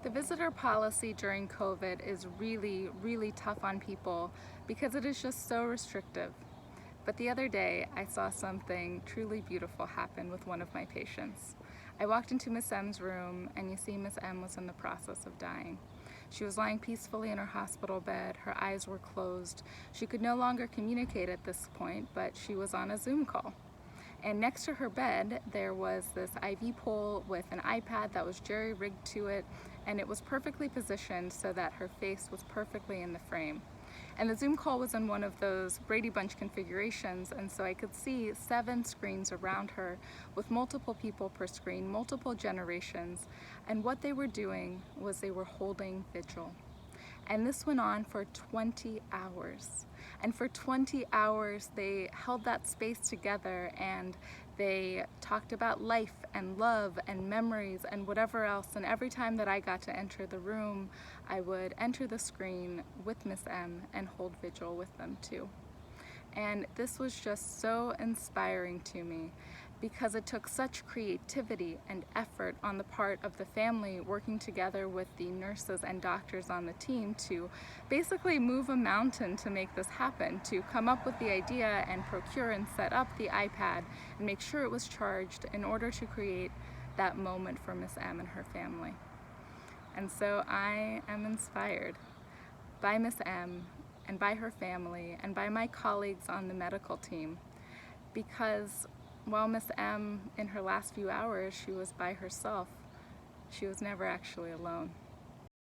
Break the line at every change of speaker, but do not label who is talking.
The visitor policy during COVID is really tough on people because it is just so restrictive. But the other day, I saw something truly beautiful happen with one of my patients. I walked into Miss M's room, and you see Miss M was in the process of dying. She was lying peacefully in her hospital bed. Her eyes were closed. She could no longer communicate at this point, but she was on a Zoom call. And next to her bed, there was this IV pole with an iPad that was jerry-rigged to it, and it was perfectly positioned so that her face was perfectly in the frame. And the Zoom call was in one of those Brady Bunch configurations, and so I could see 7 screens around her with multiple people per screen, multiple generations, and what they were doing was they were holding vigil. And this went on for 20 hours. And for 20 hours, they held that space together, and they talked about life and love and memories and whatever else. And every time that I got to enter the room, I would enter the screen with Miss M and hold vigil with them too. And this was just so inspiring to me because it took such creativity and effort on the part of the family working together with the nurses and doctors on the team to basically move a mountain to make this happen, to come up with the idea and procure and set up the iPad and make sure it was charged in order to create that moment for Miss M and her family. And so I am inspired by Miss M and by her family and by my colleagues on the medical team, because while Miss M, in her last few hours, she was by herself, she was never actually alone.